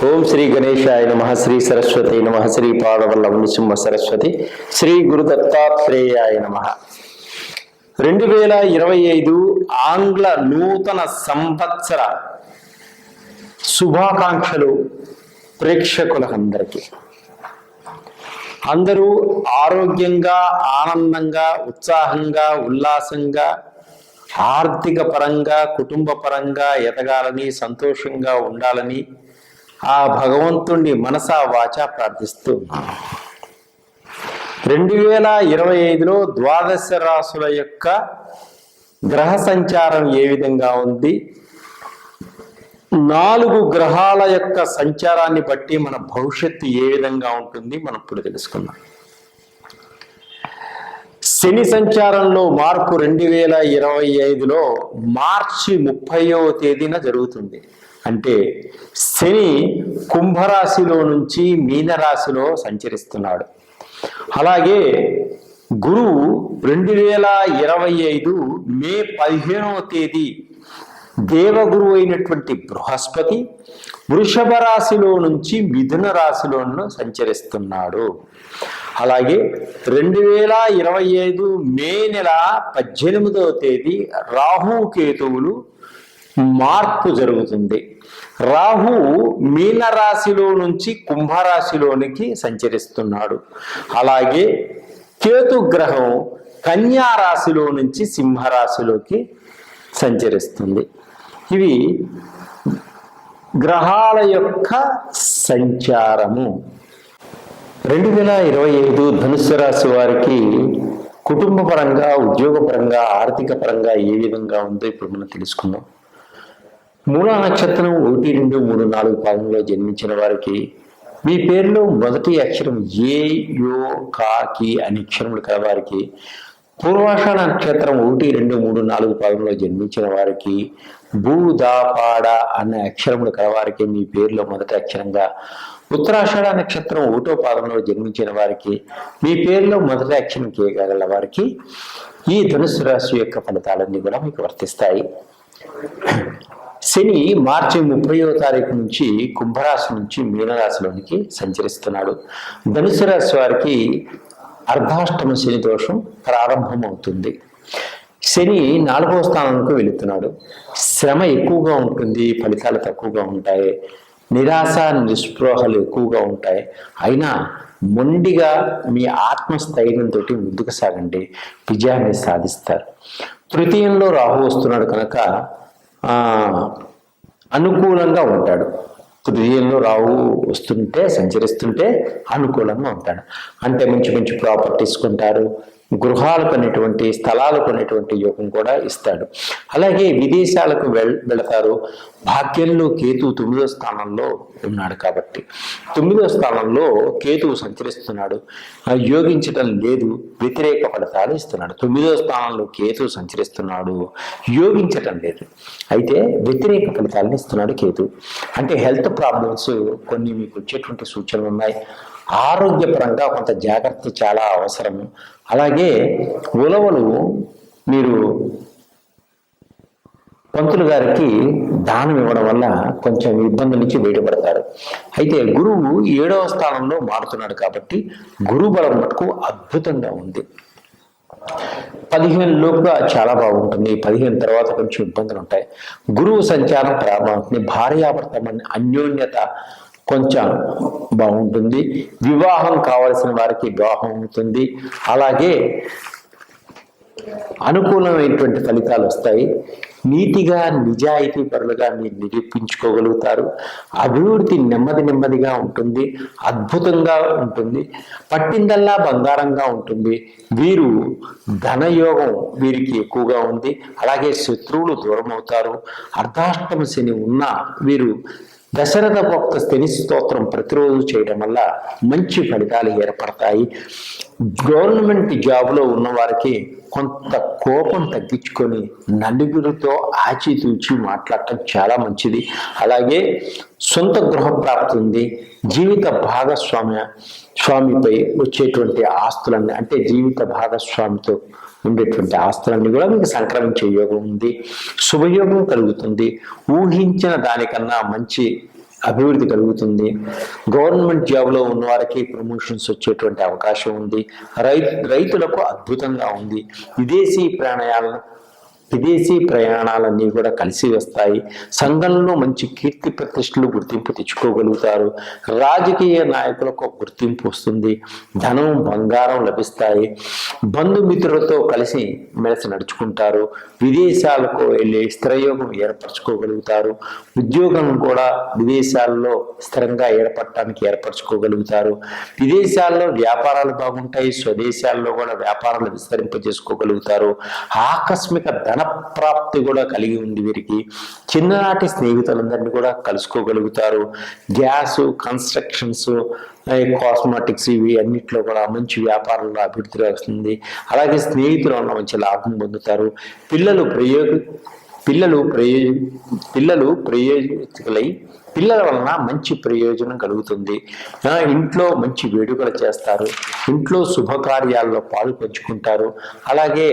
ఓం శ్రీ గణేశాయ నమః, శ్రీ సరస్వతి నమః, శ్రీ పాదవల్లభ నృసింహ సరస్వతి, శ్రీ గురు దత్తాత్రేయాయ నమః. 2025 ఆంగ్ల నూతన సంవత్సర శుభాకాంక్షలు ప్రేక్షకులందరికీ. అందరూ ఆరోగ్యంగా, ఆనందంగా, ఉత్సాహంగా, ఉల్లాసంగా, ఆర్థిక పరంగా, కుటుంబ పరంగా ఎదగాలని, సంతోషంగా ఉండాలని ఆ భగవంతుణ్ణి మనసా వాచా ప్రార్థిస్తూ 2025లో ద్వాదశ రాశుల యొక్క గ్రహ సంచారం ఏ విధంగా ఉంది, 4 గ్రహాల యొక్క సంచారాన్ని బట్టి మన భవిష్యత్తు ఏ విధంగా ఉంటుంది మనం ఇప్పుడు తెలుసుకుందాం. శని సంచారంలో మార్పు 2025లో మార్చి 30వ తేదీన జరుగుతుంది. అంటే శని కుంభరాశిలో నుంచి మీనరాశిలో సంచరిస్తున్నాడు. అలాగే గురువు 2025 మే 15వ తేదీ దేవగురువు అయినటువంటి బృహస్పతి వృషభ రాశిలో నుంచి మిథున రాశిలో సంచరిస్తున్నాడు. అలాగే 2025 మే నెల 18వ తేదీ రాహు కేతువులు మార్పు జరుగుతుంది. రాహు మీన రాశిలో నుంచి కుంభరాశిలోనికి సంచరిస్తున్నాడు. అలాగే కేతు గ్రహం కన్యా రాశిలో నుంచి సింహరాశిలోకి సంచరిస్తుంది. ఇవి గ్రహాల యొక్క సంచారము. 2025 ధనుస్సు రాశి వారికి కుటుంబ పరంగా, ఉద్యోగపరంగా, ఆర్థిక పరంగా ఏ విధంగా ఉందో ఇప్పుడు మనం తెలుసుకుందాం. మూలా నక్షత్రం 1, 2, 3, 4 పాదంలో జన్మించిన వారికి మీ పేరులో మొదటి అక్షరం ఏ, యో, కా, కి అనే అక్షరములు కలవారికి, పూర్వాషాఢ నక్షత్రం 1, 2, 3, 4 పాదంలో జన్మించిన వారికి భూ, దా, పాడ అనే అక్షరములు కలవారికి మీ పేరులో మొదటి అక్షరంగా, ఉత్తరాషాఢ నక్షత్రం 1వ పాదంలో జన్మించిన వారికి మీ పేరులో మొదటి అక్షరం కేగల వారికి ఈ ధనుస్సు రాశి యొక్క ఫలితాలన్నీ కూడా మీకు వర్తిస్తాయి. శని మార్చి 30వ తారీఖు నుంచి కుంభరాశి నుంచి మీనరాశిలోనికి సంచరిస్తున్నాడు. ధనుసు రాశి వారికి అర్ధాష్టమ శని దోషం ప్రారంభమవుతుంది. శని 4వ స్థానానికి వెళుతున్నాడు. శ్రమ ఎక్కువగా ఉంటుంది, ఫలితాలు తక్కువగా ఉంటాయి, నిరాశ నిస్పృహలు ఎక్కువగా ఉంటాయి. అయినా మొండిగా మీ ఆత్మస్థైర్యంతో ముందుకు సాగండి, విజయాన్ని సాధిస్తారు. తృతీయంలో రాహు వస్తున్నాడు కనుక అనుకూలంగా ఉంటాడు. తృతీయంలో రాహు వస్తుంటే, సంచరిస్తుంటే అనుకూలంగా ఉంటాడు. అంటే మంచి మంచి ప్రాపర్టీస్ కొంటారు, గృహాలు కొనేటువంటి, స్థలాలు కొనేటువంటి యోగం కూడా ఇస్తాడు. అలాగే విదేశాలకు వెళతారు. భాగ్యంలో కేతు 9వ స్థానంలో ఉన్నాడు కాబట్టి 9వ స్థానంలో కేతువు సంచరిస్తున్నాడు. యోగించటం లేదు, వ్యతిరేక ఫలితాలు ఇస్తున్నాడు. 9వ స్థానంలో కేతువు సంచరిస్తున్నాడు, యోగించటం లేదు, అయితే వ్యతిరేక ఫలితాలను ఇస్తున్నాడు కేతు. అంటే హెల్త్ ప్రాబ్లమ్స్ కొన్ని మీకు వచ్చేటువంటి సూచనలు ఉన్నాయి. ఆరోగ్యపరంగా కొంత జాగ్రత్త చాలా అవసరం. అలాగే ఉలవలు మీరు పంతులు గారికి దానం ఇవ్వడం వల్ల కొంచెం ఇబ్బంది నుంచి బయటపడతారు. అయితే గురువు 7వ స్థానంలో మారుతున్నాడు కాబట్టి గురు బలం మటుకు అద్భుతంగా ఉంది. 15 లోపుగా చాలా బాగుంటుంది. 15 తర్వాత కొంచెం ఇబ్బందులు ఉంటాయి. గురువు సంచారం ప్రారంభమవుతుంది. భార్యాభర్త అన్యోన్యత కొంచెం బాగుంటుంది. వివాహం కావలసిన వారికి వివాహం అవుతుంది. అలాగే అనుకూలమైనటువంటి ఫలితాలు వస్తాయి. నీతిగా, నిజాయితీ పరులుగా మీరు నిరూపించుకోగలుగుతారు. అభివృద్ధి నెమ్మదిగా ఉంటుంది, అద్భుతంగా ఉంటుంది. పట్టిందల్లా బంగారంగా ఉంటుంది. వీరు ధనయోగం వీరికి ఎక్కువగా ఉంది. అలాగే శత్రువులు దూరం అవుతారు. అర్ధాష్టమ శని ఉన్న వీరు దశరథ భక్త శని స్తోత్రం ప్రతిరోజు చేయడం వల్ల మంచి ఫలితాలు ఏర్పడతాయి. గవర్నమెంట్ జాబ్లో ఉన్న వారికి కొంత కోపం తగ్గించుకొని నలుగురితో ఆచితూచి మాట్లాడటం చాలా మంచిది. అలాగే సొంత గృహ ప్రాప్తి ఉంది. జీవిత స్వామిపై వచ్చేటువంటి ఆస్తులన్నీ, అంటే జీవిత భాగస్వామితో ఉండేటువంటి ఆస్తులన్నీ కూడా మీకు సంక్రమించే యోగం ఉంది. శుభయోగం కలుగుతుంది. ఊహించిన దానికన్నా మంచి అభివృద్ధి కలుగుతుంది. గవర్నమెంట్ జాబ్లో ఉన్న వారికి ప్రమోషన్స్ వచ్చేటువంటి అవకాశం ఉంది. రైతులకు అద్భుతంగా ఉంది. విదేశీ ప్రయాణాలన్నీ కూడా కలిసి వస్తాయి. సంఘంలో మంచి కీర్తి ప్రతిష్టలు గుర్తింపు తెచ్చుకోగలుగుతారు. రాజకీయ నాయకులకు గుర్తింపు వస్తుంది. ధనం బంగారం లభిస్తాయి. బంధుమిత్రులతో కలిసి మెలిసి నడుచుకుంటారు. విదేశాలకు వెళ్ళి స్థిరయోగం ఏర్పరచుకోగలుగుతారు. ఉద్యోగం కూడా విదేశాల్లో స్థిరంగా ఏర్పరచుకోగలుగుతారు. విదేశాల్లో వ్యాపారాలు బాగుంటాయి. స్వదేశాల్లో కూడా వ్యాపారాలు విస్తరింపజేసుకోగలుగుతారు. ఆకస్మిక ధన ప్రాప్తి కూడా కలిగి ఉంది. వీరికి చిన్ననాటి స్నేహితులందరినీ కూడా కలుసుకోగలుగుతారు. గ్యాస్, కన్స్ట్రక్షన్స్, కాస్మెటిక్స్ ఇవి అన్నిట్లో కూడా మంచి వ్యాపారంలో అభివృద్ధి వస్తుంది. అలాగే స్నేహితుల వల్ల మంచి లాభం పొందుతారు. పిల్లలు ప్రయోజకులై పిల్లల వలన మంచి ప్రయోజనం కలుగుతుంది. ఇంట్లో మంచి వేడుకలు చేస్తారు. ఇంట్లో శుభకార్యాల్లో పాలు పంచుకుంటారు. అలాగే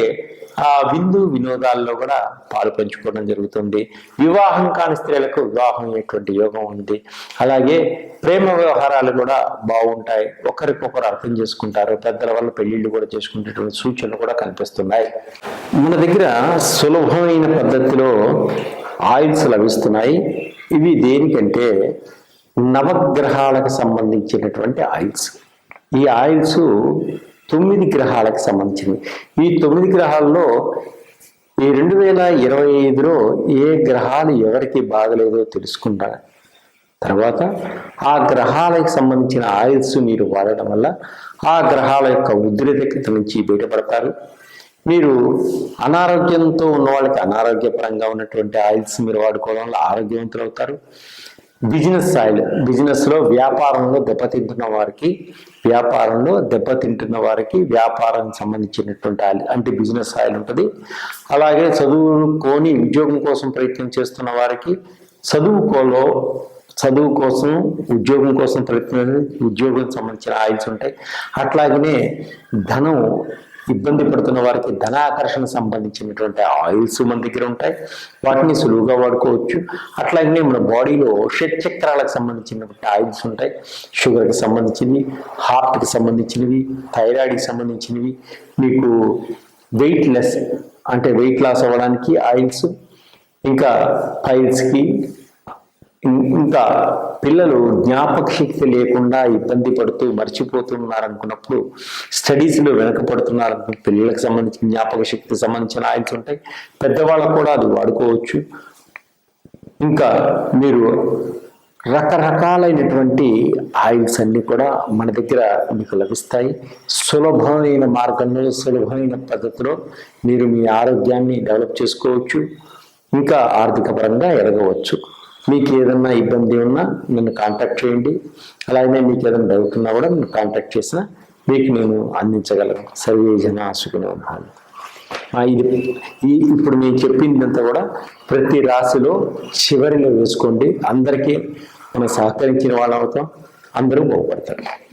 విందు వినోదాల్లో కూడా పాలు పంచుకోవడం జరుగుతుంది. వివాహం కాని స్త్రీలకు వివాహం అయ్యేటువంటి యోగం ఉంది. అలాగే ప్రేమ వ్యవహారాలు కూడా బాగుంటాయి. ఒకరికొకరు అర్థం చేసుకుంటారు. పెద్దల వల్ల పెళ్లిళ్ళు కూడా చేసుకునేటువంటి సూచనలు కూడా కనిపిస్తున్నాయి. మన దగ్గర సులభమైన పద్ధతిలో ఆయిల్స్ లభిస్తున్నాయి. ఇవి దేనికంటే నవగ్రహాలకు సంబంధించినటువంటి ఆయిల్స్. ఈ ఆయిల్స్ 9 గ్రహాలకు సంబంధించినవి. ఈ 9 గ్రహాల్లో ఈ 2025లో ఏ గ్రహాలు ఎవరికి బాగలేదో తెలుసుకుంటా తర్వాత ఆ గ్రహాలకు సంబంధించిన ఆయిల్స్ మీరు వాడడం వల్ల ఆ గ్రహాల యొక్క ఉద్రిక్తత నుంచి బయటపడతారు. మీరు అనారోగ్యంతో ఉన్న వాళ్ళకి అనారోగ్యపరంగా ఉన్నటువంటి ఆయిల్స్ మీరు వాడుకోవడం వల్ల ఆరోగ్యవంతులు అవుతారు. బిజినెస్లో వ్యాపారంలో దెబ్బతింటున్న వారికి వ్యాపారానికి సంబంధించినటువంటి ఆయిల్ అంటే బిజినెస్ ఆయిల్ ఉంటుంది. అలాగే చదువుకొని ఉద్యోగం కోసం ప్రయత్నం చేస్తున్న వారికి చదువు కోసం ఉద్యోగం కోసం ఉద్యోగం సంబంధించిన ఆయిల్స్ ఉంటాయి. అట్లాగనే ధనం ఇబ్బంది పడుతున్న వారికి ధనాకర్షణ సంబంధించినటువంటి ఆయిల్స్ మన దగ్గర ఉంటాయి. వాటిని సులువుగా వాడుకోవచ్చు. అట్లాగనే మన బాడీలో షట్చక్రాలకు సంబంధించినటువంటి ఆయిల్స్ ఉంటాయి. షుగర్కి సంబంధించినవి, హార్ట్కి సంబంధించినవి, థైరాయిడ్కి సంబంధించినవి, మీకు వెయిట్ లాస్ అవ్వడానికి ఆయిల్స్, ఇంకా పైల్స్కి, ఇంకా పిల్లలు జ్ఞాపక శక్తి లేకుండా ఇబ్బంది పడుతూ మర్చిపోతున్నారనుకున్నప్పుడు, స్టడీస్లో వెనకపడుతున్నారనుకున్న పిల్లలకు సంబంధించిన జ్ఞాపక శక్తికి సంబంధించిన ఆయిల్స్ ఉంటాయి. పెద్దవాళ్ళకు కూడా అది వాడుకోవచ్చు. ఇంకా మీరు రకరకాలైనటువంటి ఆయిల్స్ అన్ని కూడా మన దగ్గర మీకు లభిస్తాయి. సులభమైన మార్గంలో, సులభమైన పద్ధతిలో మీరు మీ ఆరోగ్యాన్ని డెవలప్ చేసుకోవచ్చు. ఇంకా ఆర్థిక పరంగా ఎదగవచ్చు. మీకు ఏదన్నా ఇబ్బంది ఉన్నా నన్ను కాంటాక్ట్ చేయండి. అలాగే మీకు ఏదైనా డౌట్ ఉన్నా కూడా నన్ను కాంటాక్ట్ చేసినా మీకు నేను అందించగలను. సర్వే జనా సుఖినో భవంతు. ఇప్పుడు నేను చెప్పిందంతా కూడా ప్రతి రాశిలో చివరిలో వేసుకోండి. అందరికీ మనం సహకరించిన వాళ్ళం అవుతాం. అందరూ బాగుపడతారు.